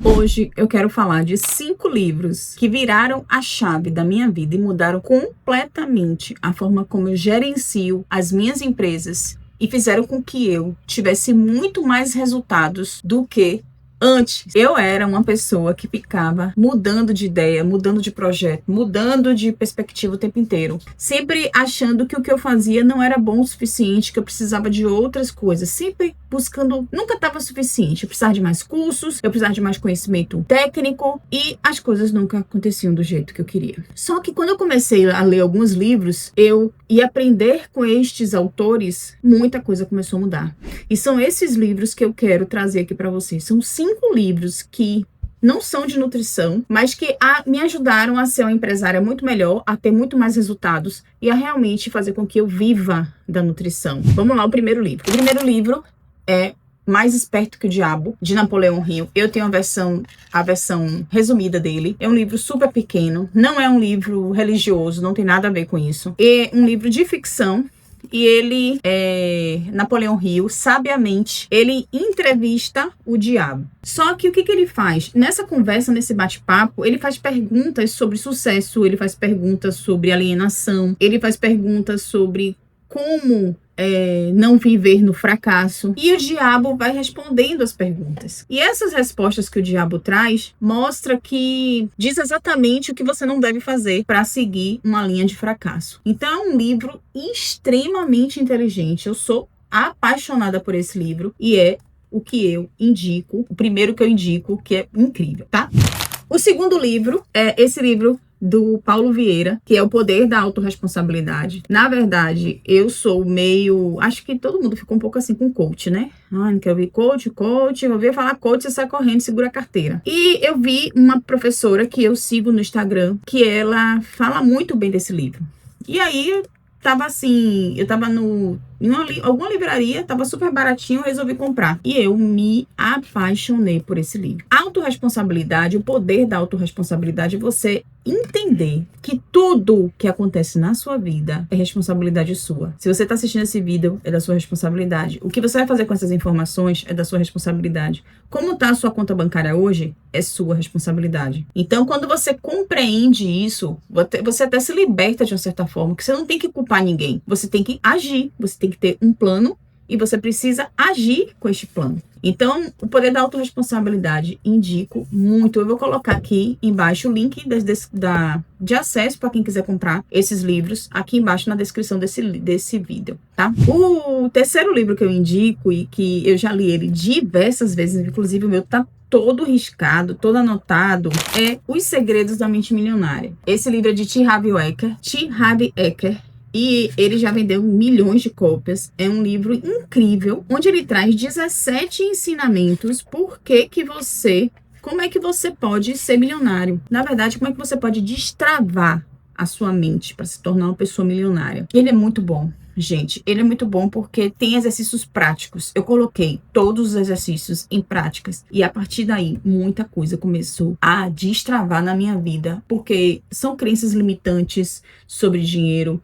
Hoje eu quero falar de 5 livros que viraram a chave da minha vida e mudaram completamente a forma como eu gerencio as minhas empresas e fizeram com que eu tivesse muito mais resultados do que antes. Eu era uma pessoa que ficava mudando de ideia, mudando de projeto, mudando de perspectiva o tempo inteiro. Sempre achando que o que eu fazia não era bom o suficiente, que eu precisava de outras coisas. Sempre buscando, nunca estava suficiente. Eu precisava de mais cursos, eu precisava de mais conhecimento técnico e as coisas nunca aconteciam do jeito que eu queria. Só que quando eu comecei a ler alguns livros, e aprender com estes autores, muita coisa começou a mudar. E são esses livros que eu quero trazer aqui para vocês. São 5 livros que não são de nutrição, mas que me ajudaram a ser uma empresária muito melhor, a ter muito mais resultados e a realmente fazer com que eu viva da nutrição. Vamos lá, o primeiro livro. O primeiro livro é Mais Esperto que o Diabo, de Napoleão Hill. Eu tenho a versão resumida dele. É um livro super pequeno, não é um livro religioso, não tem nada a ver com isso. É um livro de ficção. E ele, Napoleão Hill, sabiamente, ele entrevista o diabo. Só que o que ele faz? Nessa conversa, nesse bate-papo, ele faz perguntas sobre sucesso, ele faz perguntas sobre alienação, ele faz perguntas sobre como não viver no fracasso. E o diabo vai respondendo as perguntas. E essas respostas que o diabo traz mostra que diz exatamente o que você não deve fazer para seguir uma linha de fracasso. Então é um livro extremamente inteligente. Eu sou apaixonada por esse livro e é o que eu indico, o primeiro que eu indico, que é incrível, tá? O segundo livro é esse livro do Paulo Vieira, que é O Poder da Autorresponsabilidade. Na verdade, eu sou meio... Acho que todo mundo ficou um pouco assim com coach, né? Ai, não quero ouvir coach. Eu ouvi falar coach, você sai correndo, segura a carteira. E eu vi uma professora que eu sigo no Instagram, que ela fala muito bem desse livro. E aí, tava assim, eu tava em alguma livraria, tava super baratinho, eu resolvi comprar. E eu me apaixonei por esse livro. Autorresponsabilidade, o poder da autorresponsabilidade é você entender que tudo que acontece na sua vida é responsabilidade sua. Se você tá assistindo esse vídeo, é da sua responsabilidade. O que você vai fazer com essas informações é da sua responsabilidade. Como tá a sua conta bancária hoje, é sua responsabilidade. Então, quando você compreende isso, você até se liberta de uma certa forma, que você não tem que culpar ninguém. Você tem que agir, você tem que ter um plano e você precisa agir com este plano. Então, o poder da autorresponsabilidade, indico muito. Eu vou colocar aqui embaixo o link de acesso para quem quiser comprar esses livros, aqui embaixo na descrição desse vídeo, tá? O terceiro livro que eu indico e que eu já li ele diversas vezes, inclusive o meu tá todo riscado, todo anotado, é Os Segredos da Mente Milionária. Esse livro é de T. Harv Eker. E ele já vendeu milhões de cópias. É um livro incrível, onde ele traz 17 ensinamentos como é que você pode ser milionário. Na verdade, como é que você pode destravar a sua mente para se tornar uma pessoa milionária. Ele é muito bom. Gente, ele é muito bom porque tem exercícios práticos. Eu coloquei todos os exercícios em práticas e a partir daí muita coisa começou a destravar na minha vida, porque são crenças limitantes sobre dinheiro,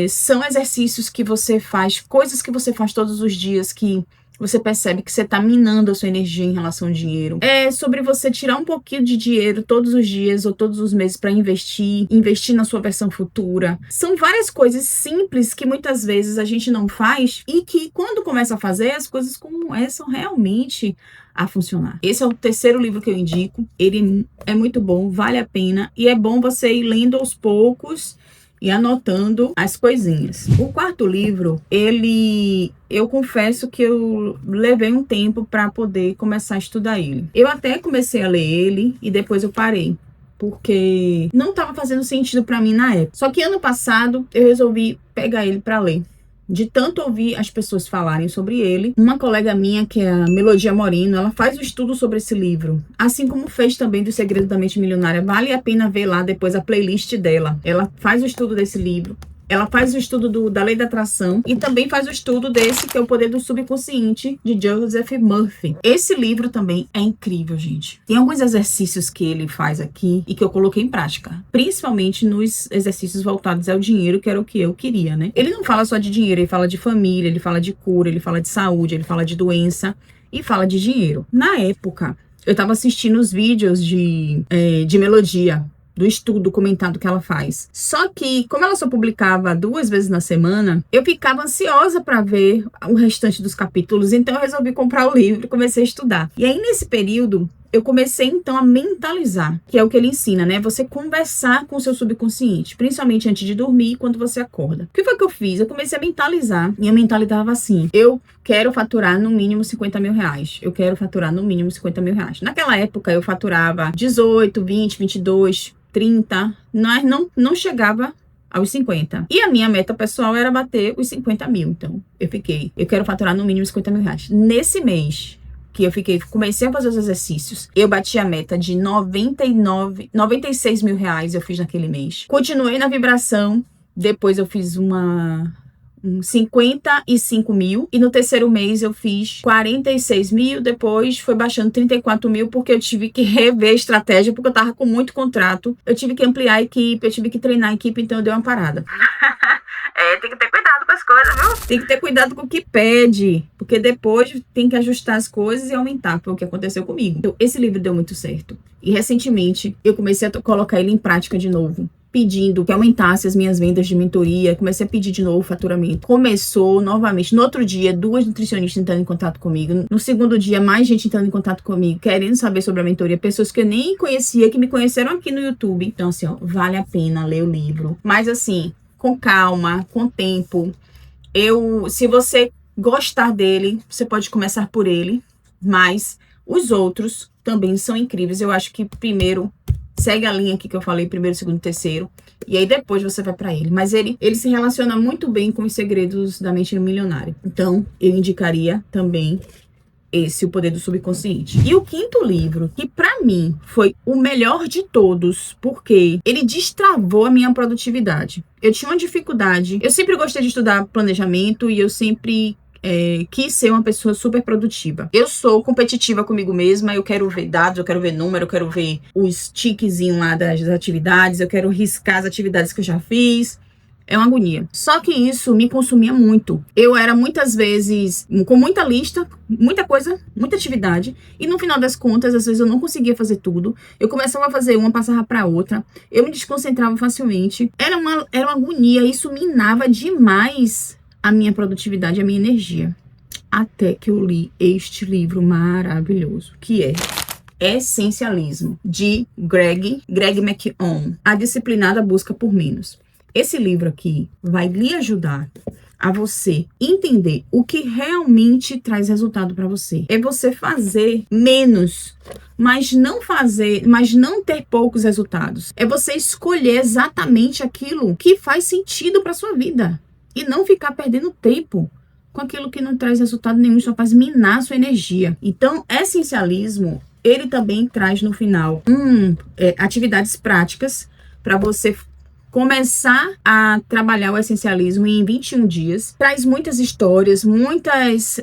são exercícios que você faz, coisas que você faz todos os dias que você percebe que você está minando a sua energia em relação ao dinheiro. É sobre você tirar um pouquinho de dinheiro todos os dias ou todos os meses para investir na sua versão futura. São várias coisas simples que muitas vezes a gente não faz e que quando começa a fazer, as coisas começam realmente a funcionar. Esse é o terceiro livro que eu indico. Ele é muito bom, vale a pena e é bom você ir lendo aos poucos e anotando as coisinhas. O quarto livro, eu confesso que eu levei um tempo para poder começar a estudar ele. Eu até comecei a ler ele e depois eu parei, porque não estava fazendo sentido para mim na época. Só que ano passado eu resolvi pegar ele para ler. De tanto ouvir as pessoas falarem sobre ele, uma colega minha, que é a Melodia Moreno, ela faz um estudo sobre esse livro, assim como fez também do Segredo da Mente Milionária. Vale a pena ver lá depois a playlist dela. Ela faz o estudo desse livro. Ela faz o estudo da lei da atração e também faz o estudo desse, que é O Poder do Subconsciente, de Joseph Murphy. Esse livro também é incrível, gente. Tem alguns exercícios que ele faz aqui e que eu coloquei em prática, principalmente nos exercícios voltados ao dinheiro, que era o que eu queria, né? Ele não fala só de dinheiro, ele fala de família, ele fala de cura, ele fala de saúde, ele fala de doença e fala de dinheiro. Na época, eu tava assistindo os vídeos de Melodia, do estudo comentado que ela faz. Só que, como ela só publicava 2 vezes na semana, eu ficava ansiosa para ver o restante dos capítulos, então eu resolvi comprar o livro e comecei a estudar. E aí, nesse período, eu comecei, então, a mentalizar, que é o que ele ensina, né? Você conversar com o seu subconsciente, principalmente antes de dormir e quando você acorda. O que foi que eu fiz? Eu comecei a mentalizar, e eu mentalizava assim: eu quero faturar no mínimo 50 mil reais. Eu quero faturar no mínimo 50 mil reais. Naquela época, eu faturava 18, 20, 22, 30, mas não chegava aos 50. E a minha meta pessoal era bater os 50 mil. Então, eu quero faturar no mínimo 50 mil reais. Nesse mês que comecei a fazer os exercícios, eu bati a meta de 96 mil reais eu fiz naquele mês. Continuei na vibração, depois eu fiz 55 mil, e no terceiro mês eu fiz 46 mil, depois foi baixando 34 mil, porque eu tive que rever a estratégia, porque eu tava com muito contrato, eu tive que ampliar a equipe, eu tive que treinar a equipe, então eu dei uma parada. Tem que ter cuidado com as coisas, viu? Tem que ter cuidado com o que pede, porque depois tem que ajustar as coisas e aumentar, foi o que aconteceu comigo. Então, esse livro deu muito certo, e recentemente eu comecei a colocar ele em prática de novo, pedindo que aumentasse as minhas vendas de mentoria, comecei a pedir de novo o faturamento. Começou novamente, no outro dia, 2 nutricionistas entrando em contato comigo, no segundo dia, mais gente entrando em contato comigo, querendo saber sobre a mentoria, pessoas que eu nem conhecia, que me conheceram aqui no YouTube. Então, assim, ó, vale a pena ler o livro, mas assim, com calma, com tempo. Se você gostar dele, você pode começar por ele, mas os outros também são incríveis. Eu acho que primeiro segue a linha aqui que eu falei, primeiro, segundo, terceiro, e aí depois você vai pra ele. Mas ele se relaciona muito bem com os segredos da mente milionária. Então, eu indicaria também esse, O Poder do Subconsciente. E o quinto livro, que pra mim foi o melhor de todos, porque ele destravou a minha produtividade. Eu tinha uma dificuldade, eu sempre gostei de estudar planejamento e eu sempre quis ser uma pessoa super produtiva. Eu sou competitiva comigo mesma, eu quero ver dados, eu quero ver número, eu quero ver os tiquezinhos lá das atividades, eu quero riscar as atividades que eu já fiz. É uma agonia. Só que isso me consumia muito. Eu era muitas vezes com muita lista, muita coisa, muita atividade, e no final das contas, às vezes eu não conseguia fazer tudo. Eu começava a fazer uma, passava para outra. Eu me desconcentrava facilmente. Era uma agonia, isso minava demais a minha produtividade, a minha energia. Até que eu li este livro maravilhoso, que é Essencialismo, de Greg McKeown, A Disciplinada Busca por Menos. Esse livro aqui vai lhe ajudar a você entender o que realmente traz resultado para você. É você fazer menos, mas não ter poucos resultados. É você escolher exatamente aquilo que faz sentido para sua vida e não ficar perdendo tempo com aquilo que não traz resultado nenhum, só faz minar a sua energia. Então, essencialismo, ele também traz no final atividades práticas para você começar a trabalhar o essencialismo em 21 dias. Traz muitas histórias, muitas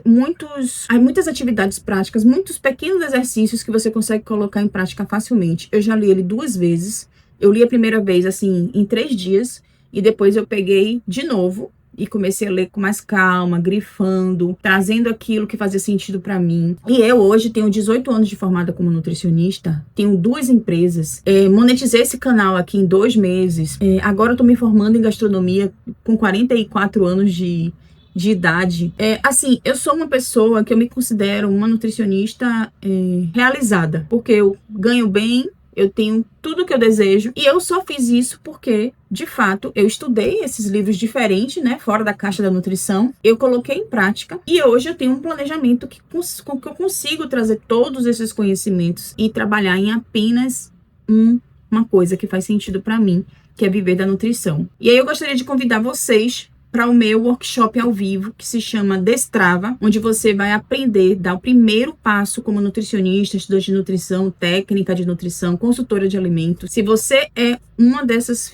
atividades práticas, muitos pequenos exercícios que você consegue colocar em prática facilmente. Eu já li ele 2 vezes. Eu li a primeira vez, assim, em 3 dias. E depois eu peguei de novo e comecei a ler com mais calma, grifando, trazendo aquilo que fazia sentido para mim. E eu hoje tenho 18 anos de formada como nutricionista, tenho 2 empresas, monetizei esse canal aqui em 2 meses, agora eu tô me formando em gastronomia com 44 anos de idade. Assim, eu sou uma pessoa que eu me considero uma nutricionista realizada, porque eu ganho bem, eu tenho tudo que eu desejo, e eu só fiz isso porque, de fato, eu estudei esses livros diferentes, né, fora da caixa da nutrição, eu coloquei em prática, e hoje eu tenho um planejamento com que eu consigo trazer todos esses conhecimentos e trabalhar em apenas uma coisa que faz sentido para mim, que é viver da nutrição. E aí eu gostaria de convidar vocês para o meu workshop ao vivo, que se chama Destrava, onde você vai aprender, dar o primeiro passo como nutricionista, estudante de nutrição, técnica de nutrição, consultora de alimentos. Se você é uma dessas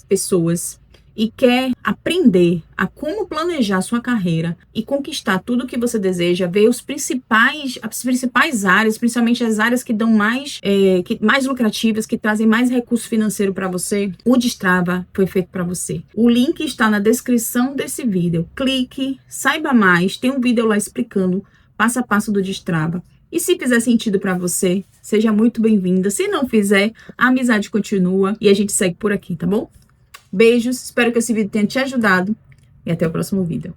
pessoas, e quer aprender a como planejar sua carreira e conquistar tudo o que você deseja, ver as principais áreas, principalmente as áreas que dão mais lucrativas, que trazem mais recurso financeiro para você, o Destrava foi feito para você. O link está na descrição desse vídeo. Clique, saiba mais, tem um vídeo lá explicando passo a passo do Destrava. E se fizer sentido pra você, seja muito bem-vinda. Se não fizer, a amizade continua e a gente segue por aqui, tá bom? Beijos, espero que esse vídeo tenha te ajudado e até o próximo vídeo.